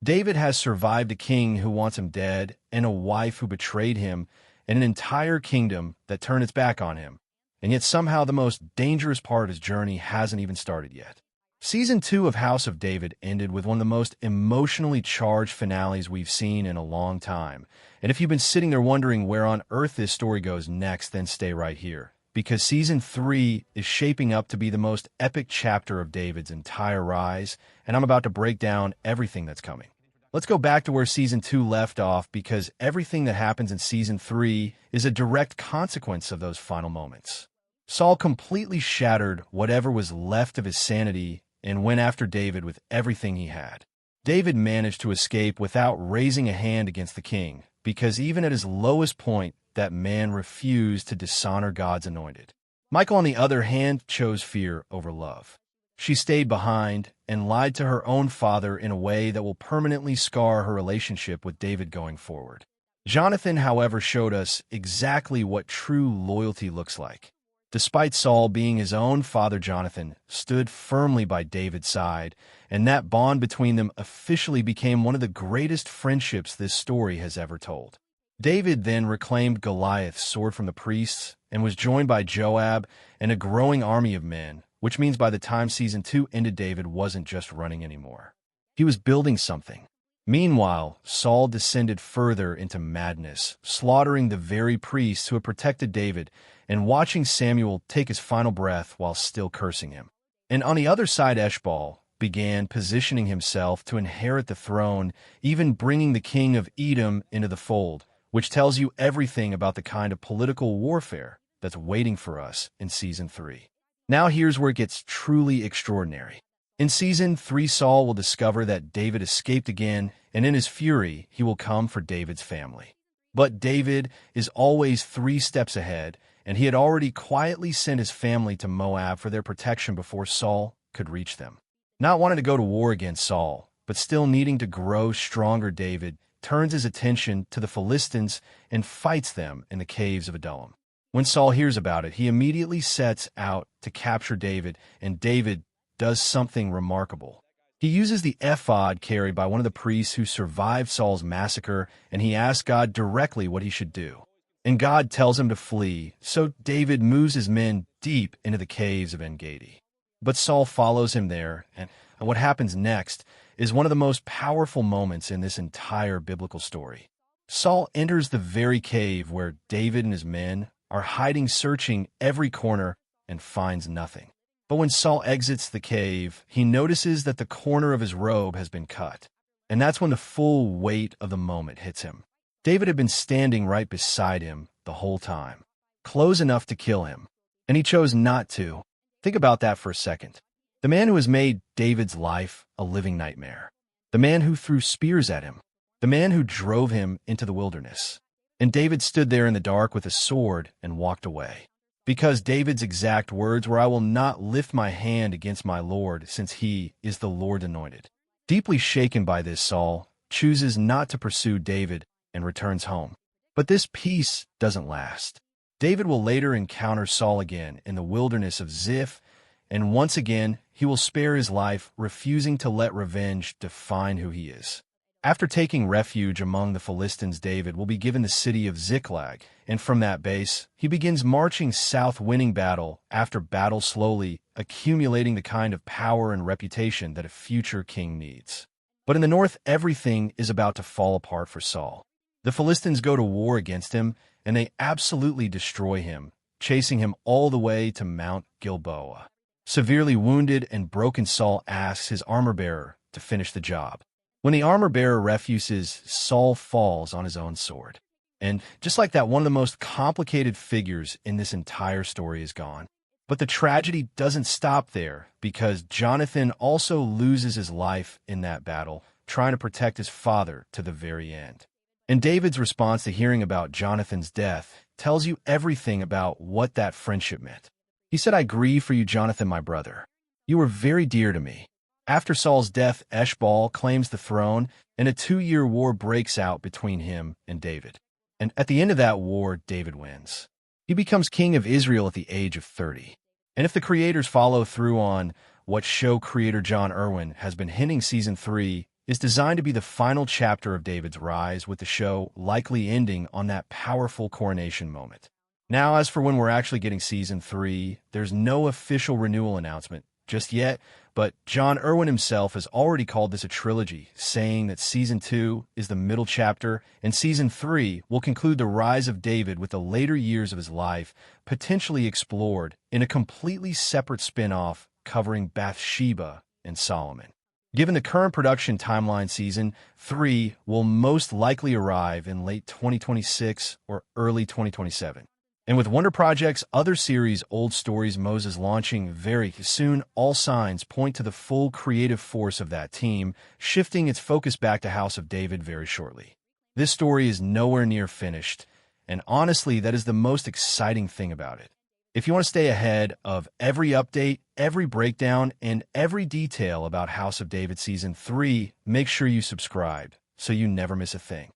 David has survived a king who wants him dead, and a wife who betrayed him, and an entire kingdom that turned its back on him. And yet somehow the most dangerous part of his journey hasn't even started yet. Season 2 of House of David ended with one of the most emotionally charged finales we've seen in a long time. And if you've been sitting there wondering where on earth this story goes next, then stay right here. Because Season 3 is shaping up to be the most epic chapter of David's entire rise, and I'm about to break down everything that's coming. Let's go back to where Season 2 left off, because everything that happens in Season 3 is a direct consequence of those final moments. Saul completely shattered whatever was left of his sanity and went after David with everything he had. David managed to escape without raising a hand against the king, because even at his lowest point, that man refused to dishonor God's anointed. Michal, on the other hand, chose fear over love. She stayed behind and lied to her own father in a way that will permanently scar her relationship with David going forward. Jonathan, however, showed us exactly what true loyalty looks like. Despite Saul being his own father, Jonathan stood firmly by David's side, and that bond between them officially became one of the greatest friendships this story has ever told. David then reclaimed Goliath's sword from the priests and was joined by Joab and a growing army of men, which means by the time Season 2 ended, David wasn't just running anymore. He was building something. Meanwhile, Saul descended further into madness, slaughtering the very priests who had protected David and watching Samuel take his final breath while still cursing him. And on the other side, Eshbaal began positioning himself to inherit the throne, even bringing the king of Edom into the fold, which tells you everything about the kind of political warfare that's waiting for us in Season 3. Now here's where it gets truly extraordinary. In Season 3, Saul will discover that David escaped again, and in his fury, he will come for David's family. But David is always 3 steps ahead, and he had already quietly sent his family to Moab for their protection before Saul could reach them. Not wanting to go to war against Saul, but still needing to grow stronger, David turns his attention to the Philistines and fights them in the caves of Adullam. When Saul hears about it, he immediately sets out to capture David, and David does something remarkable. He uses the ephod carried by one of the priests who survived Saul's massacre, and he asks God directly what he should do. And God tells him to flee, so David moves his men deep into the caves of En-Gedi. But Saul follows him there, and what happens next is one of the most powerful moments in this entire biblical story. Saul enters the very cave where David and his men are hiding, searching every corner, and finds nothing. But when Saul exits the cave, he notices that the corner of his robe has been cut. And that's when the full weight of the moment hits him. David had been standing right beside him the whole time, close enough to kill him, and he chose not to. Think about that for a second. The man who has made David's life a living nightmare. The man who threw spears at him. The man who drove him into the wilderness. And David stood there in the dark with a sword and walked away. Because David's exact words were, "I will not lift my hand against my Lord, since he is the Lord's anointed." Deeply shaken by this, Saul chooses not to pursue David and returns home. But this peace doesn't last. David will later encounter Saul again in the wilderness of Ziph, and once again he will spare his life, refusing to let revenge define who he is. After taking refuge among the Philistines, David will be given the city of Ziklag, and from that base, he begins marching south, winning battle after battle, slowly accumulating the kind of power and reputation that a future king needs. But in the north, everything is about to fall apart for Saul. The Philistines go to war against him, and they absolutely destroy him, chasing him all the way to Mount Gilboa. Severely wounded and broken, Saul asks his armor-bearer to finish the job. When the armor-bearer refuses, Saul falls on his own sword. And just like that, one of the most complicated figures in this entire story is gone. But the tragedy doesn't stop there, because Jonathan also loses his life in that battle, trying to protect his father to the very end. And David's response to hearing about Jonathan's death tells you everything about what that friendship meant. He said, "I grieve for you, Jonathan, my brother. You were very dear to me." After Saul's death, Eshbaal claims the throne, and a 2-year war breaks out between him and David. And at the end of that war, David wins. He becomes king of Israel at the age of 30. And if the creators follow through on what show creator John Irwin has been hinting, Season 3 is designed to be the final chapter of David's rise, with the show likely ending on that powerful coronation moment. Now, as for when we're actually getting Season 3, there's no official renewal announcement just yet, but John Irwin himself has already called this a trilogy, saying that Season 2 is the middle chapter, and Season 3 will conclude the rise of David with the later years of his life, potentially explored in a completely separate spin-off covering Bathsheba and Solomon. Given the current production timeline, Season 3 will most likely arrive in late 2026 or early 2027. And with Wonder Project's other series, Old Stories Moses, launching very soon, all signs point to the full creative force of that team, shifting its focus back to House of David very shortly. This story is nowhere near finished, and honestly, that is the most exciting thing about it. If you want to stay ahead of every update, every breakdown, and every detail about House of David Season 3, make sure you subscribe so you never miss a thing.